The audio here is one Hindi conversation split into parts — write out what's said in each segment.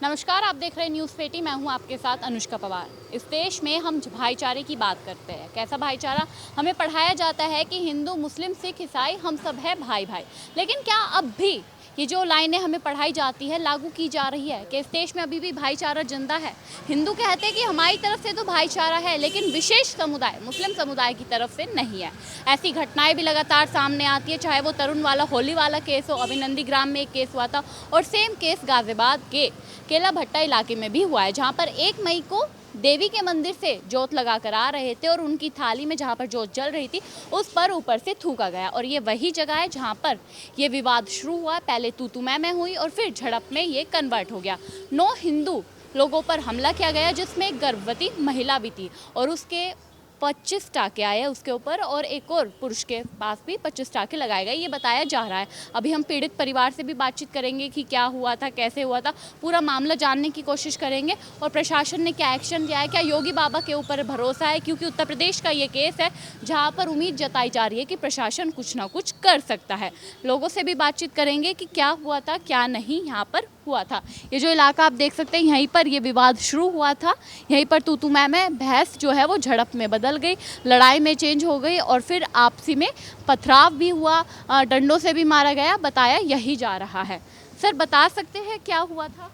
नमस्कार, आप देख रहे हैं न्यूज़ पेटी। मैं हूं आपके साथ अनुष्का पवार। इस देश में हम भाईचारे की बात करते हैं। कैसा भाईचारा? हमें पढ़ाया जाता है कि हिंदू, मुस्लिम, सिख, ईसाई हम सब है भाई भाई। लेकिन क्या अब भी ये जो लाइनें हमें पढ़ाई जाती है लागू की जा रही है कि इस देश में अभी भी भाईचारा जिंदा है? हिंदू कहते हैं कि हमारी तरफ से तो भाईचारा है, लेकिन विशेष समुदाय मुस्लिम समुदाय की तरफ से नहीं है। ऐसी घटनाएं भी लगातार सामने आती है, चाहे वो तरुण वाला होली वाला केस हो, अभी नंदीग्राम में एक केस हुआ था, और सेम केस गाजियाबाद के केला भट्टा इलाके में भी हुआ है, जहां पर 1 मई को देवी के मंदिर से जोत लगा कर आ रहे थे और उनकी थाली में जहां पर जोत जल रही थी उस पर ऊपर से थूका गया। और ये वही जगह है जहां पर ये विवाद शुरू हुआ। पहले तू मैं हुई और फिर झड़प में ये कन्वर्ट हो गया। 9 हिंदू लोगों पर हमला किया गया, जिसमें एक गर्भवती महिला भी थी और उसके 25 टाके आए उसके ऊपर, और एक और पुरुष के पास भी 25 टाके लगाए गए, ये बताया जा रहा है। अभी हम पीड़ित परिवार से भी बातचीत करेंगे कि क्या हुआ था, कैसे हुआ था, पूरा मामला जानने की कोशिश करेंगे और प्रशासन ने क्या एक्शन लिया है, क्या योगी बाबा के ऊपर भरोसा है, क्योंकि उत्तर प्रदेश का ये केस है जहाँ पर उम्मीद जताई जा रही है कि प्रशासन कुछ ना कुछ कर सकता है। लोगों से भी बातचीत करेंगे कि क्या हुआ था, क्या नहीं यहाँ पर हुआ था। ये जो इलाका आप देख सकते हैं, यहीं पर ये विवाद शुरू हुआ था। यहीं पर तू मैं बहस जो है वो झड़प में बदल गई, लड़ाई में चेंज हो गई और फिर आपसी में पथराव भी हुआ, डंडों से भी मारा गया, बताया यही जा रहा है। सर, बता सकते हैं क्या हुआ था?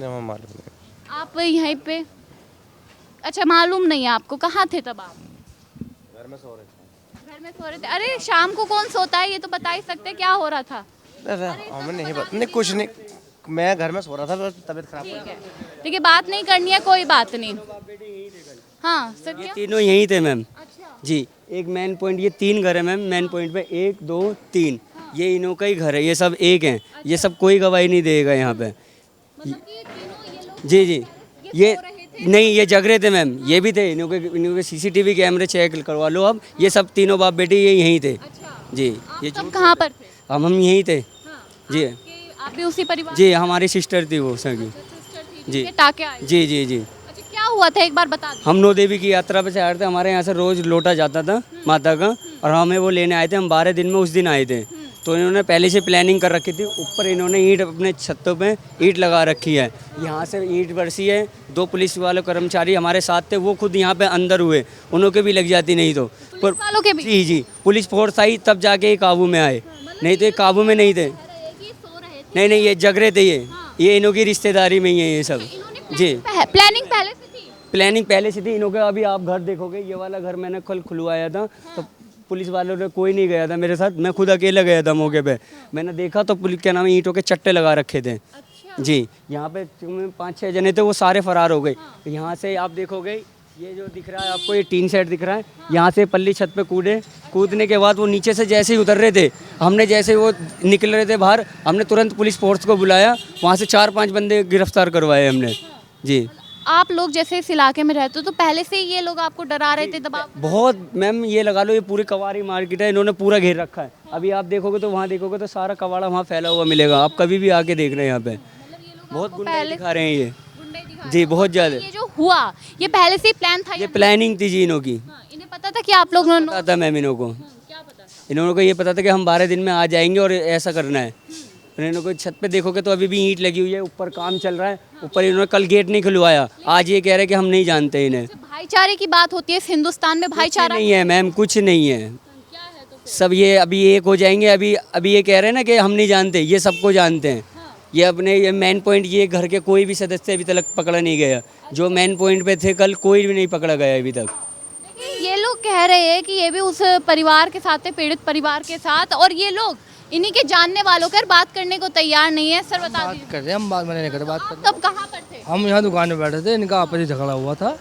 मालूम नहीं। आप यहीं पे? अच्छा, मालूम नहीं है आपको। कहाँ थे तब आप? घर में सो रहे थे। घर में सो रहे थे? अरे शाम को कौन सोता है, ये तो बता ही सकते क्या हो रहा था। हमें नहीं पता, नहीं कुछ नहीं, मैं घर में सो रहा था, बस तबीयत खराब ठीक है, ठीक है, बात नहीं करनी है, कोई बात नहीं। हाँ सर, क्या? तीनों यहीं थे मैम अच्छा, जी। एक मेन पॉइंट, ये 3 घर है मैम मेन पॉइंट पे, 1 2 3, ये इन्हों का ही घर है, ये सब एक हैं। ये सब कोई गवाही नहीं देगा यहाँ पे। मतलब कि तीनों ये लोग जी जी, ये सो रहे थे? नहीं, ये जग रहे थे मैम, ये भी थे। इन्हों के CCTV कैमरे चेक करवा लो अब। ये सब तीनों बाप बेटे ये यहीं थे अच्छा, जी। आप ये सब कहाँ पर थे? हम यहीं थे हाँ, जी आप भी उसी परिवार? जी। हमारी सिस्टर थी वो सर की सिस्टर थी जी जिसके टाके आए? जी जी जी। अच्छा, क्या हुआ था एक बार बता दो। हम 9 देवी की यात्रा पे से आ रहे थे, हमारे यहाँ से रोज लोटा जाता था माता का, और हमें वो लेने आए थे। हम 12 दिन में उस दिन आए थे, तो इन्होंने पहले से प्लानिंग कर रखी थी। ऊपर इन्होंने ईंट, अपने छतों पे ईंट लगा रखी है, यहाँ से ईंट बरसी है। 2 पुलिस वाले कर्मचारी हमारे साथ थे, वो खुद यहाँ पे अंदर हुए, उन्हों के भी लग जाती नहीं तो। पुलिस वालों के भी? जी जी, पुलिस फोर्स आई तब जाके ये काबू में आए, नहीं तो ये काबू में नहीं थे। सो रहे थे? नहीं नहीं, ये जग रहे थे। ये इन्हों की रिश्तेदारी में ही है ये सब जी। प्लानिंग पहले से थी? प्लानिंग पहले से थी इन्हों का। अभी आप घर देखोगे, ये वाला घर मैंने कल खुलवाया था, तो पुलिस वालों ने कोई नहीं गया था मेरे साथ, मैं खुद अकेला गया था मौके पे। मैंने देखा तो पुलिस क्या नाम है, ईंटों के चट्टे लगा रखे थे जी। यहाँ पे 5-6 जने थे, वो सारे फरार हो गए। यहाँ से आप देखोगे, ये जो दिख रहा है आपको, ये टीन सेट दिख रहा है, यहाँ से पल्ली छत पे कूदने के बाद वो नीचे से जैसे ही उतर रहे थे, हमने जैसे ही वो निकल रहे थे बाहर, हमने तुरंत पुलिस फोर्स को बुलाया, वहाँ से 4-5 बंदे गिरफ्तार करवाए हमने जी। आप लोग जैसे इस इलाके में रहते हो, तो पहले से ही ये लोग आपको डरा रहे थे, दबाव? बहुत मैम, ये लगा लो ये पूरी कवारी मार्केट है, इन्होंने पूरा घेर रखा है। अभी आप देखोगे तो वहाँ देखोगे तो सारा कवाड़ा वहाँ फैला हुआ मिलेगा, आप कभी भी आके देख रहे हैं यहाँ पे। बहुत गुंडे दिखा रहे हैं ये जी, बहुत ज़्यादा। ये जो हुआ, ये पहले से ही प्लान था? ये प्लानिंग थी जी इन्हों की। इन्हें पता था कि आप लोग? पता था मैम इन्हों को, क्या पता था? इन्होंने को ये पता था कि हम 12 दिन में आ जाएंगे और ऐसा करना है। इन्होंने को छत पे देखोगे तो अभी भी ईंट लगी हुई है, ऊपर काम चल रहा है। ऊपर इन्होंने कल गेट नहीं खुलवाया, आज ये कह रहे हैं कि हम नहीं जानते इन्हें। भाईचारे की बात होती है इस हिंदुस्तान में, भाईचारा नहीं है मैम, कुछ नहीं है। क्या है तो? सब ये अभी एक हो जाएंगे। अभी ये कह रहे हैं ना कि हम नहीं जानते, ये सबको जानते हैं। ये अपने ये मेन पॉइंट, ये घर के कोई भी सदस्य अभी तक पकड़ा नहीं गया। जो मेन पॉइंट पे थे कल, कोई भी नहीं पकड़ा गया अभी तक। ये लोग कह रहे हैं कि ये भी उस परिवार के साथ है, पीड़ित परिवार के साथ, और ये लोग इन्हीं के जानने वालों कर बात करने को तैयार नहीं है। सर, बता दीजिए। कर रहे हैं हम, बात मैंने नहीं कर बात कर। तब कहाँ पर थे? हम यहाँ दुकान में बैठे थे, इनका आपस में झगड़ा हुआ था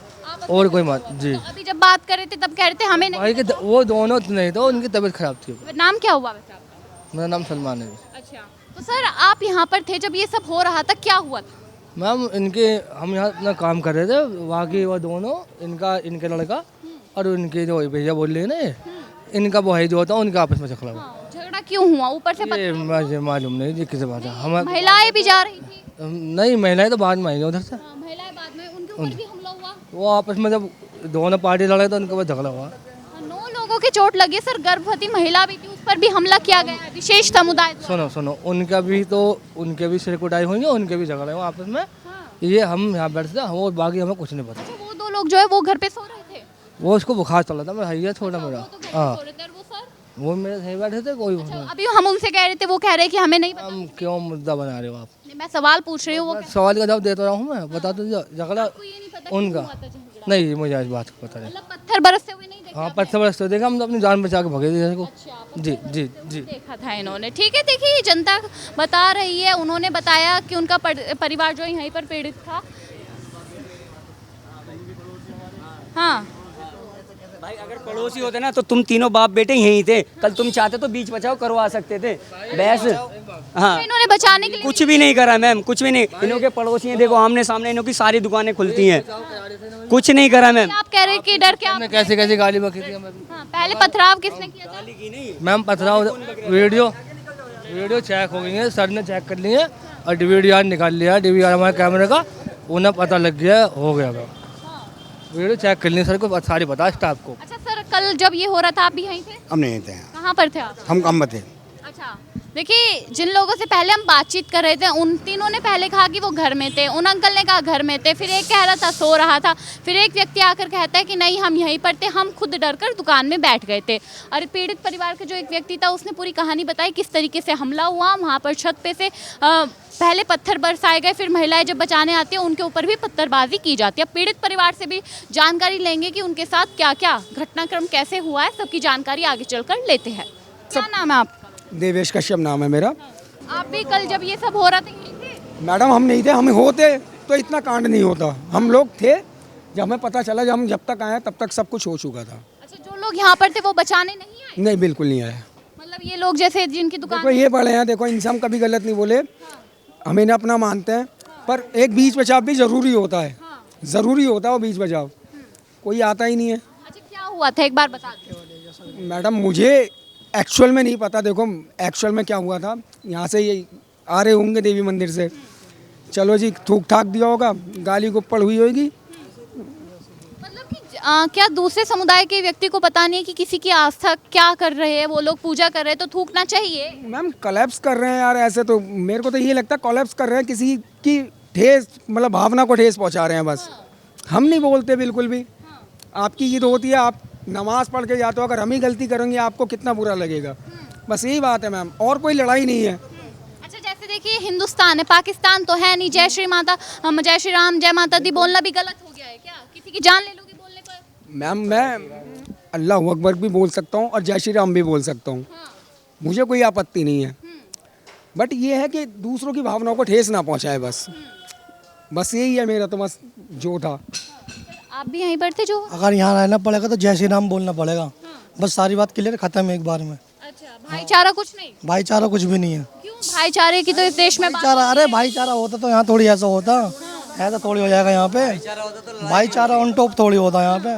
और कोई बात जी। तो अभी जब बात कर रहे थे तब कह रहे थे हमें नहीं। भाई के वो दोनों नहीं तो उनकी तबीयत खराब थी। नाम क्या हुआ वैसे आपका? मेरा नाम सलमान है। अच्छा, तो सर आप यहाँ पर थे जब ये सब हो रहा था, क्या हुआ था? मैम इनके, हम यहाँ अपना काम कर रहे थे, वहाँ की वो दोनों, इनके लड़का और उनके जो भैया बोल रहे हैं ना, इनका भाई जो होता है, उनका आपस में झगड़ा हुआ। झगड़ा क्यों हुआ? ऊपर से ये मुझे मालूम नहीं जी किसी बात है। हम महिलाएं भी जा रही थी? नहीं, महिलाएं तो बाद में आई उधर से। महिलाएं बाद में, उनके ऊपर भी हमला हुआ? वो आपस में जब दोनों पार्टी लड़े तो उनके बाद झगड़ा हुआ। 9 लोगों की चोट लगी सर, गर्भवती महिला भी थी, उस पर भी हमला किया गया है विशेष समुदाय द्वारा। सुनो, उनका भी सिर कुटाई हुई है, उनके भी झगड़े हुए आपस में। ये हम यहाँ बैठे थे, हम और बाकी हमें कुछ नहीं पता। अच्छा, वो दो लोग जो है वो घर पे सो रहे थे? वो उसको बुखार चल रहा था, मेरा भैया छोटा मेरा। वो तो घर पे हाँ, सो रहे थे, और वो सर? वो मेरे सही बैठे थे, कोई अच्छा, अभी हम उनसे कह रहे थे, वो कह रहे कि हमें नहीं पता। हम क्यों मुद्दा बना रहे हो आप? नहीं, मैं सवाल पूछ रही हूँ, वो सवाल का जवाब देता रहा हूँ मैं, बता दो झगड़ा आपको ये नहीं पता कि उनका। क्यों हुआ था झगड़ा? नहीं, मुझे आज बात का पता नहीं। मतलब पत्थर बरसते हुए नहीं देखा? हाँ, पत्थर बरसते देखा, हम तो अपनी जान बचा के भगे थे को। अच्छा, जी जी जी। देखा था इन्होंने। ठीक है, देखिए ये जनता बता रही है, उन्होंने बताया कि उनका परिवार जो यहीं पर पीड़ित था। हाँ, भाई अगर पड़ोसी होते ना तो तुम तीनों बाप बेटे यहीं थे, कल तुम चाहते तो बीच बचाव करवा सकते थे बहस। हाँ, इन्होंने बचाने के लिए कुछ भी नहीं करा मैम, कुछ भी नहीं। इन्हों के पड़ोसी हैं, देखो आमने सामने इन्हों की सारी दुकानें खुलती हैं, कुछ नहीं करा मैम। आप कह रहे हैं कि डर क्या? हमने कैसे कैसे गाली बकी थी हमें। हाँ, पहले पथराव किसने किया था? मैम पथराव वीडियो चेक हो गई है, सर ने चेक कर लिए और डीवीआर निकाल लिया, डीवीआर हमारे कैमरे का, उन्हें पता लग गया, हो गया। वीडियो चेक कर ली सर को सारी बता स्टाफ को। अच्छा सर, कल जब ये हो रहा था आप भी यहीं थे? हम नहीं थे, कहाँ पर थे आप? हम काम में थे। अच्छा, देखिए जिन लोगों से पहले हम बातचीत कर रहे थे, उन तीनों ने पहले कहा कि वो घर में थे, उन अंकल ने कहा घर में थे, फिर एक कह रहा था सो रहा था, फिर एक व्यक्ति आकर कहता है कि नहीं हम यहीं पर थे, हम खुद डरकर दुकान में बैठ गए थे। और पीड़ित परिवार का जो एक व्यक्ति था उसने पूरी कहानी बताई, किस तरीके से हमला हुआ, वहाँ पर छत पे से पहले पत्थर बरसाए गए, फिर महिलाएं जब बचाने आती है उनके ऊपर भी पत्थरबाजी की जाती है। पीड़ित परिवार से भी जानकारी लेंगे कि उनके साथ क्या क्या घटनाक्रम कैसे हुआ है, सबकी जानकारी आगे चलकर लेते हैं। क्या नाम है आपका? देवेश कश्यप नाम है मेरा। आप भी कल जब ये सब हो रहा था यहीं थे? मैडम हम नहीं थे, हम होते तो इतना कांड नहीं होता। हम लोग थे, जब हमें पता चला, जब हम जब तक आए तब तक सब कुछ हो चुका था। अच्छा, जो लोग यहाँ पर थे वो बचाने नहीं आए? नहीं, बिल्कुल नहीं आया। मतलब ये लोग जैसे जिनकी दुकान देखो ये बड़े हैं, देखो इनसे हम कभी गलत नहीं बोले, हम इन्हें अपना मानते हैं, पर एक बीच बचाव भी ज़रूरी होता है, ज़रूरी होता है वो बीच बचाव। कोई आता ही नहीं है। अच्छा, क्या हुआ था एक बार बता दो। मैडम मुझे एक्चुअल में नहीं पता। देखो एक्चुअल में क्या हुआ था, यहाँ से ये आ रहे होंगे देवी मंदिर से, चलो जी थूक ठाक दिया होगा, गाली गुप्पड़ हुई होगी। मतलब कि क्या दूसरे समुदाय के व्यक्ति को पता नहीं है कि किसी की आस्था क्या कर रहे हैं, वो लोग पूजा कर रहे हैं तो थूकना चाहिए? मैम कोलैप्स कर रहे हैं यार, ऐसे तो मेरे को तो ये लगता है कोलैप्स कर रहे हैं, किसी की ठेस मतलब भावना को ठेस पहुंचा रहे हैं बस। हम नहीं बोलते बिल्कुल भी। आपकी ईद होती है, आप नमाज पढ़ के जाते हो, अगर हम ही गलती करेंगे आपको कितना बुरा लगेगा, बस यही बात है मैम, और कोई लड़ाई नहीं है। अच्छा, जैसे देखिए हिंदुस्तान है, पाकिस्तान तो है नहीं। जय श्री माता, जय श्री राम, जय माता दी बोलना भी गलत हो गया है क्या? किसी की जान ले लोगे बोलने पर? मैम मैं अल्लाह अकबर भी बोल सकता हूँ और जय श्री राम भी बोल सकता हूँ, मुझे कोई आपत्ति नहीं है। बट ये है कि दूसरों की भावनाओं को ठेस ना पहुँचाए, बस यही है मेरा तो बस जो था। आप भी यहीं पर थे जो? अगर यहाँ रहना पड़ेगा तो जय श्री राम बोलना पड़ेगा, बस सारी बात क्लियर खत्म है एक बार में। अच्छा, भाईचारा कुछ नहीं? भाईचारा कुछ भी नहीं है। क्यों? भाईचारे की तो इस देश में बात भाईचारा, अरे भाईचारा होता तो यहाँ थोड़ी ऐसा होता, ऐसा थोड़ी हो जाएगा यहाँ पे। भाईचारा ऑन टॉप थोड़ी होता यहाँ पे।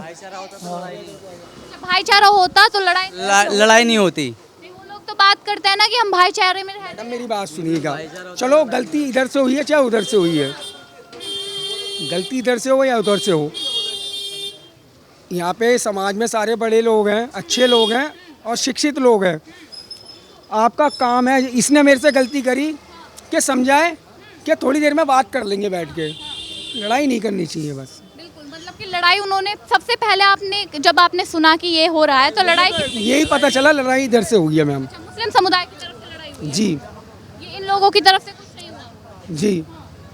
भाईचारा होता तो लड़ाई नहीं होती। नहीं, वो लोग तो बात करते हैं ना कि हम भाईचारे में रहते हैं। मैडम मेरी बात सुनिएगा, चलो गलती इधर से हुई है चाहे उधर से हुई है, गलती इधर से हो या उधर से हो, यहाँ पे समाज में सारे बड़े लोग हैं, अच्छे लोग हैं और शिक्षित लोग हैं। आपका काम है, इसने मेरे से गलती करी कि समझाए कि थोड़ी देर में बात कर लेंगे बैठ के, लड़ाई नहीं करनी चाहिए बस। बिल्कुल, मतलब कि लड़ाई उन्होंने सबसे पहले आपने जब आपने सुना कि ये हो रहा है तो लड़ाई यही पता चला लड़ाई इधर से हुई है मैम। मुस्लिम समुदाय की तरफ से लड़ाई हुई है? जी ये इन लोगों की तरफ से कुछ नहीं हुआ? जी।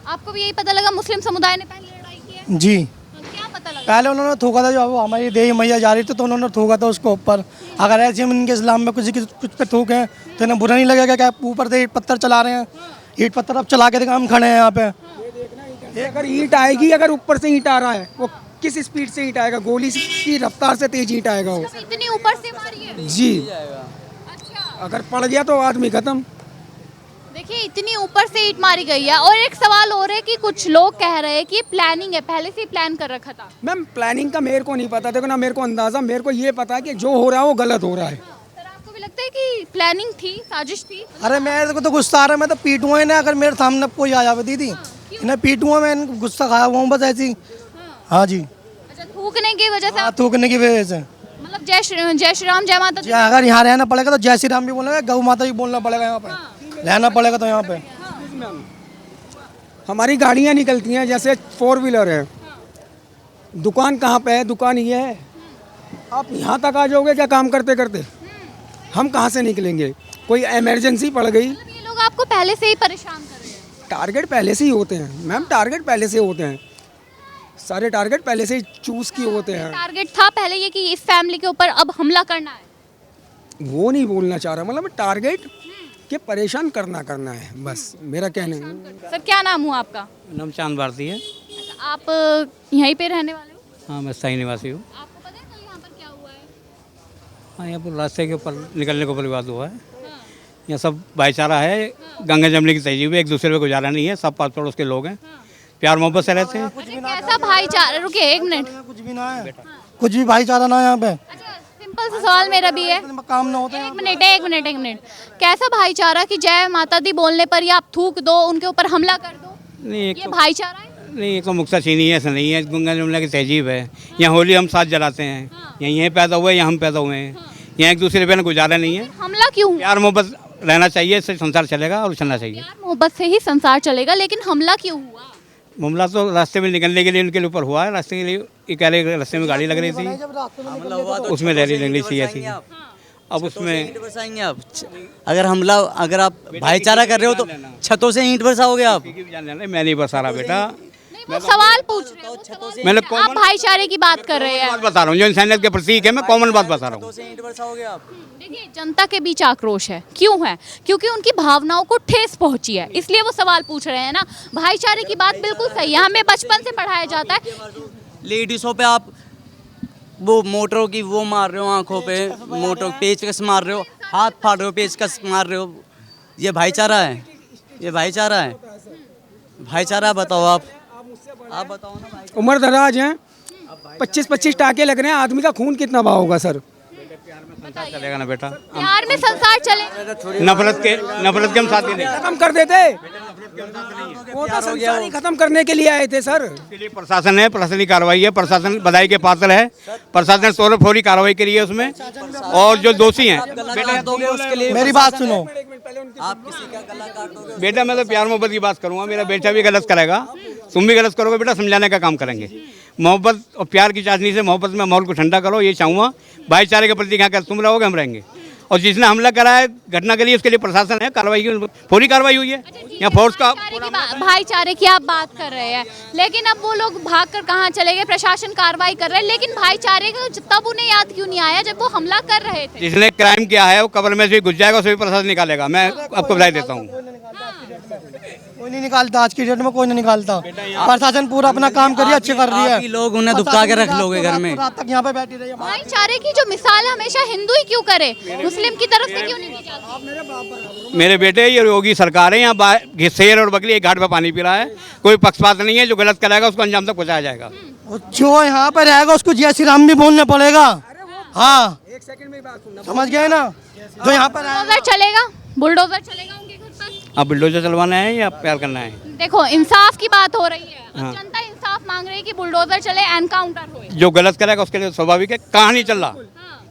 आपको भी यही पता लगा मुस्लिम समुदाय ने पहले लड़ाई की है? जी, क्या पता लगा? पहले उन्होंने थूका था, जो वो हमारी देवी मैया जा रही थी तो उन्होंने थूका था उसको ऊपर। अगर ऐसे हम इनके इस्लाम में किसी कुछ पे थूकें तो इन्हें बुरा नहीं लगेगा क्या ऊपर से ईट पत्थर चला रहे हैं? ईट पत्थर अब चला के देखा, हम खड़े हैं यहाँ पे। अगर ईंट आएगी, अगर ऊपर से ईंट आ रहा है, वो किस स्पीड से ईंट आएगा? गोली की रफ्तार से तेज ईंट आएगा वो। इतनी ऊपर से मारी है? जी, अच्छा, अगर पड़ गया तो आदमी खत्म। देखिए इतनी ऊपर से ईंट मारी गई है। और एक सवाल और है कि कुछ लोग कह रहे हैं कि प्लानिंग है, पहले से ही प्लान कर रखा था। मैम प्लानिंग का मेरे को नहीं पता, देखो ना मेरे को अंदाजा, मेरे को ये पता है कि जो हो रहा है वो गलत हो रहा है। सर आपको भी लगता है कि प्लानिंग थी, साजिश थी? अरे मेरे को तो गुस्सा आ रहा है, मैं तो पीटूंगा इन्हें अगर मेरे सामने कोई आ जावे दीदी, इन्हें पीटूंगा मैं, इनको गुस्सा खाया हुआ हूँ बस ऐसी। हाँ जी, अच्छा, थूकने की वजह से हाँ थूकने की वजह से। मतलब जय श्री राम जय माता दी। अगर यहाँ रहना पड़ेगा तो जय श्री राम भी बोलना है, गौ माता भी बोलना पड़ेगा यहाँ पे, रहना पड़ेगा तो यहाँ पे। हमारी गाड़ियाँ निकलती हैं, जैसे 4 व्हीलर है, दुकान कहाँ पे है, दुकान ये है, आप यहाँ तक आ जाओगे क्या काम करते करते? हम कहाँ से निकलेंगे? कोई इमरजेंसी पड़ गई, ये लोग आपको पहले से ही परेशान कर रहे हैं। टारगेट पहले से ही होते हैं मैम, टारगेट पहले से होते हैं, सारे टारगेट पहले से ही चूज़ किए होते हैं। टारगेट था पहले ये कि इस फैमिली के ऊपर अब हमला करना है। वो नहीं बोलना चाह रहा, मतलब टारगेट के परेशान करना है, बस मेरा कहना है। सर क्या नाम हुआ आपका? नाम चांद भारती है। अच्छा, आप यहीं पे रहने वाले हो? हाँ, मैं स्थायी निवासी हूँ। आपको पता है कल यहाँ पर क्या हुआ है? हाँ, यहाँ पर रास्ते के ऊपर निकलने को विवाद हुआ है। यहाँ सब भाईचारा है, गंगा जमने की तहजीब है, एक दूसरे पे गुजारा नहीं है, सब पास पड़ोस के लोग हैं, प्यार मोहब्बत से रहते हैं। अरे कैसा भाईचारा, रुकिए एक मिनट। कुछ भी ना है, कुछ भी भाईचारा ना है यहाँ पे। अच्छा सिंपल सा सवाल मेरा भी है, काम ना होते हैं। एक मिनट, कैसा भाईचारा कि जय माता दी बोलने पर या आप थूक दो, उनके ऊपर हमला कर दो, नहीं, एक ये तो भाईचारा है? नहीं, एक तो मुक्ता चीनी है, ऐसा नहीं है, गंगा जमुना की तहजीब है। यहाँ होली हम साथ जलाते हैं, यहीं पैदा हुए, यहाँ हम पैदा हुए हैं, यहाँ एक दूसरे पे गुजारा नहीं है। हमला क्यों? प्यार मोहब्बत रहना चाहिए, इससे संसार चलेगा और चलना चाहिए। प्यार मोहब्बत से ही संसार चलेगा, लेकिन हमला क्यों हुआ? मामला तो रास्ते में निकलने के लिए उनके ऊपर हुआ है, रास्ते के लिए ये कह रहे रास्ते में गाड़ी लग रही थी, उसमें रैली लगनी चाहिए थी। अब उसमें ईंट बरसाएंगे आप? अगर आप भाईचारा कर रहे हो तो छतों से ईंट बरसाओगे आप? मैं नहीं बरसा रहा बेटा, नहीं वो सवाल पूछ रहे हो, वो सवाल मैंने नहीं है। आप भाईचारे की बात कर रहे हैं। बात बता रहा हूँ, जो इंसानियत के प्रतीक है, मैं कॉमन बात बता रहा हूँ। छतों से ईंट बरसाओगे आप? देखिए जनता के बीच आक्रोश है, क्यों है? क्योंकि उनकी भावनाओं को ठेस पहुंची है, इसलिए वो सवाल पूछ रहे हैं ना। भाईचारे की बात बिल्कुल सही है, हमें बचपन से पढ़ाया जाता है। लेडीज़ों पे आप वो मोटरों की वो मार रहे हो, आंखों पे मोटर पेचकस मार रहे हो, हाथ फाड़ रहे हो, पेचकस मार रहे हो, ये भाईचारा है? ये भाईचारा है? भाईचारा बताओ आप बताओ ना भाई। उम्र दराज हैं, 25-25 टाके लग रहे हैं, आदमी का खून कितना बहा होगा सर? चलेगा ना बेटा, प्यार में संसार चले। नफरत के हम साथी नहीं। खत्म कर देते, वो तो संसार ही खत्म करने के लिए आए थे सर। इसके लिए प्रशासन है, प्रशासनिक कार्रवाई है, प्रशासन बधाई के पात्र है, प्रशासन तोड़फोड़ी कार्रवाई करी है उसमें, और जो दोषी हैं गला दोगे उसके लिए? मेरी बात सुनो, आप किसी का गला काट दोगे? बेटा, मैं तो प्यार मोहब्बत की बात करूंगा, मेरा बेटा भी गलत करेगा, तुम भी गलत करोगे बेटा, समझाने का काम करेंगे। मोहब्बत और प्यार की चाशनी से मोहब्बत में माहौल को ठंडा करो, ये चाहूँगा। भाईचारे के प्रति क्या तुम रहोगे, हम रहेंगे। और जिसने हमला करा है घटना के लिए, उसके लिए प्रशासन है, कार्रवाई की पूरी कार्रवाई हुई है। यहाँ फोर्स का भाईचारे की आप बात कर रहे हैं, लेकिन अब वो लोग भागकर कहाँ चले गए? प्रशासन कार्रवाई कर रहा है, लेकिन भाईचारे का तब उन्हें याद क्यों नहीं आया जब वो हमला कर रहे थे? जिसने क्राइम किया है वो कब्र में से घुस जाएगा, उसे भी प्रशासन निकालेगा, मैं आपको बधाई देता हूँ। कोई नहीं निकालता, आज की डेट में कोई नहीं निकालता। प्रशासन पूरा अपना काम करिए, अच्छे कर रही है। आप ही लोग उन्हें दुबका के रख लोगे घर में। रात तक यहाँ पे बैठी रही। भाईचारे की जो मिसाल हमेशा हिंदू ही क्यों करे, मुस्लिम की तरफ से क्यों नहीं दी जाती? मेरे बेटे, ये योगी सरकार है, यहाँ शेर और बकरी एक घाट पर पानी पी रहा है, कोई पक्षपात नहीं है। जो गलत करेगा उसको अंजाम तक पहुँचाया जाएगा। जो यहाँ पे रहेगा उसको जय श्री राम भी बोलना पड़ेगा। हाँ, एक सेकंड में बात सुनना, समझ गए ना? जो यहाँ पर बुलडोजर चलेगा, बुलडोजर चलेगा उनके घर पर? अब बुलडोजर चलवाना है या प्यार करना है? देखो इंसाफ की बात हो रही है, अब हाँ। जनता इंसाफ मांग रही है कि बुलडोजर चले, एनकाउंटर होए। जो गलत करेगा उसके लिए स्वाभाविक है, कहाँ नहीं चल रहा,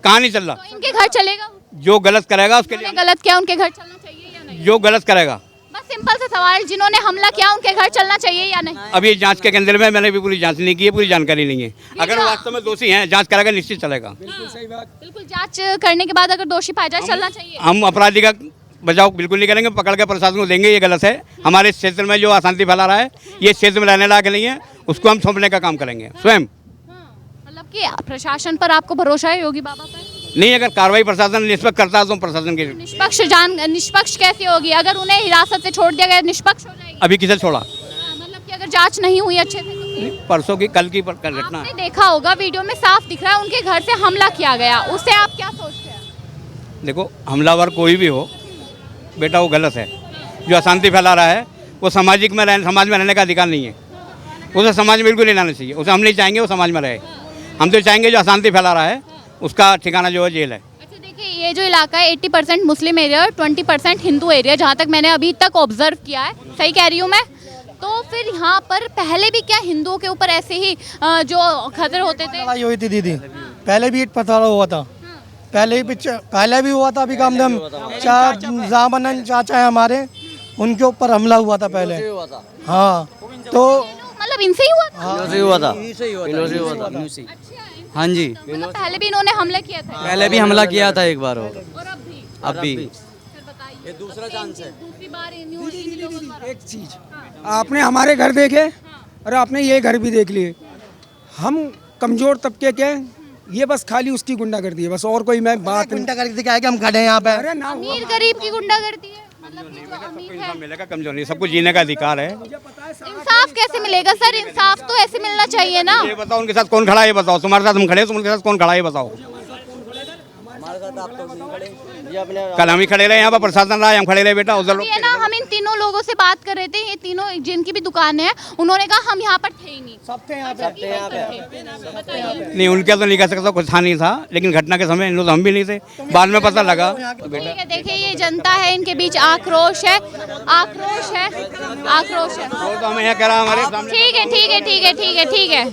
कहाँ नहीं चल रहा। तो इनके घर चलेगा? जो गलत करेगा उसके लिए, उन्होंने गलत किया, उनके घर चलना चाहिए या नहीं? जो गलत करेगा, बस सिंपल सा सवाल, जिन्होंने हमला किया उनके घर चलना चाहिए या नहीं? अब ये जांच के केंद्र में, मैंने भी पूरी जांच नहीं की है, पूरी जानकारी नहीं है। अगर वो वास्तव में दोषी हैं, जांच कराएगा, निश्चित चलेगा। बिल्कुल जांच करने के बाद अगर दोषी पाया जाए चलना चाहिए। हम अपराधी का बचाव बिल्कुल नहीं करेंगे, पकड़ के प्रशासन को देंगे, ये गलत है। हमारे इस क्षेत्र में जो अशांति फैला रहा है, ये क्षेत्र में रहने लायक नहीं है, उसको हम सौंपने का काम करेंगे स्वयं। मतलब कि प्रशासन पर आपको भरोसा है, योगी बाबा पर? नहीं, अगर कार्रवाई प्रशासन निष्पक्ष करता है तो प्रशासन के निष्पक्ष कैसे होगी? अगर उन्हें हिरासत से छोड़ दिया गया, निष्पक्ष हो जाएगी? अभी किसे छोड़ा? मतलब कि अगर जांच नहीं हुई अच्छे से तो? परसों की कल की घटना है। आपने देखा होगा वीडियो में साफ दिख रहा है उनके घर से हमला किया गया, उससे आप क्या सोचते हैं? देखो, हमलावर कोई भी हो बेटा, वो गलत है। जो अशांति फैला रहा है वो समाज में रहने का अधिकार नहीं है, उसे समाज में बिल्कुल नहीं लाना चाहिए। उसे हम नहीं चाहेंगे वो समाज में रहे। हम तो चाहेंगे जो अशांति फैला रहा है उसका ठिकाना जो है जेल है। अच्छा देखिए, ये जो इलाका है 80% मुस्लिम एरिया और 20% हिंदू एरिया, जहाँ तक मैंने अभी तक ऑब्जर्व किया है, सही कह रही हूँ मैं? तो फिर यहाँ पर पहले भी क्या हिंदुओं के ऊपर ऐसे ही जो खतरे होते थे? लड़ाई हुई थी दीदी, पहले भी ईट पथराव हुआ था, पहले भी हुआ था। अभी काम जामनन चाचा है हमारे, उनके ऊपर हमला हुआ था पहले। हाँ तो मतलब इनसे ही हुआ था? हाँ जी, मतलब पहले भी इन्होंने हमला किया था पहले भी हमला किया था एक बार और और अब अब भी। फिर बताइए ये दूसरा चांस है, दूसरी बार इन लोगों द्वारा। एक चीज आपने हमारे घर देखे और आपने ये घर भी देख लिए, हम कमजोर तबके के हैं, ये बस खाली उसकी गुंडागर्दी है बस, और कोई मैं बात नहीं। गुंडागर्दी क्या है कि हम खड़े हैं यहाँ पे। अरे ना अमीर गरीब की गुंडागर्दी है, मतलब कि जो अमीर है। मिलेगा कमजोर नहीं, सबको जीने का अधिकार है। इंसाफ कैसे मिलेगा सर? इंसाफ तो ऐसे मिलना चाहिए ना। ये बताओ उनके साथ कौन खड़ा है, ये बताओ। तुम्हारे साथ हम खड़े हैं, तुम उनके साथ कौन खड़ा है, ये बताओ। कल हम ही खड़े रहे, यहाँ पर प्रशासन रहा है, हम खड़े रहे बेटा। उधर लोग ये ना हम इन तीनों लोगों से बात कर रहे थे, ये तीनों जिनकी भी दुकान है, उन्होंने कहा हम यहाँ पर थे ही नहीं। सब थे यहाँ पे। नहीं, उनके तो नहीं कह सकता, कुछ था नहीं था, लेकिन घटना के समय इन लोग हम भी नहीं थे, बाद में पता लगा। ठीक है, देखिए ये जनता है, इनके बीच आक्रोश है, आक्रोश है, आक्रोश है। वो तो हमें यहाँ कह रहा हमारे सामने। ठीक है ठीक है ठीक है ठीक है ठीक है।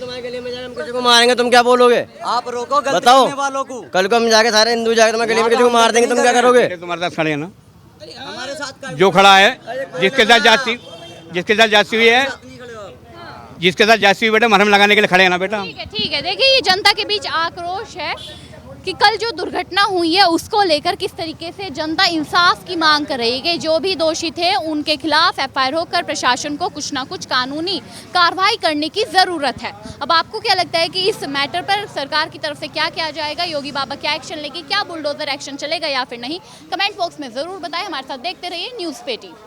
किसी को मारेंगे तुम क्या बोलोगे? आप रोको गलती बताओ। करने वालों को। कल को हम जाके सारे हिंदू जाके तुम्हारे गली में किसी को मार देंगे, तुम क्या करोगे? तुम्हारे साथ खड़े हैं ना, हमारे साथ जो खड़ा है, जिसके साथ जाती हुई है, जिसके साथ जाती हुई बेटा मरहम लगाने के लिए खड़े हैं ना बेटा। ठीक है देखिए ये जनता के बीच आक्रोश है कि कल जो दुर्घटना हुई है उसको लेकर किस तरीके से जनता इंसाफ की मांग कर रही है कि जो भी दोषी थे उनके खिलाफ एफआईआर होकर प्रशासन को कुछ ना कुछ कानूनी कार्रवाई करने की ज़रूरत है। अब आपको क्या लगता है कि इस मैटर पर सरकार की तरफ से क्या किया जाएगा? योगी बाबा क्या एक्शन लेंगे? क्या बुलडोजर एक्शन चलेगा या फिर नहीं? कमेंट बॉक्स में ज़रूर बताएं। हमारे साथ देखते रहिए न्यूज़ 18।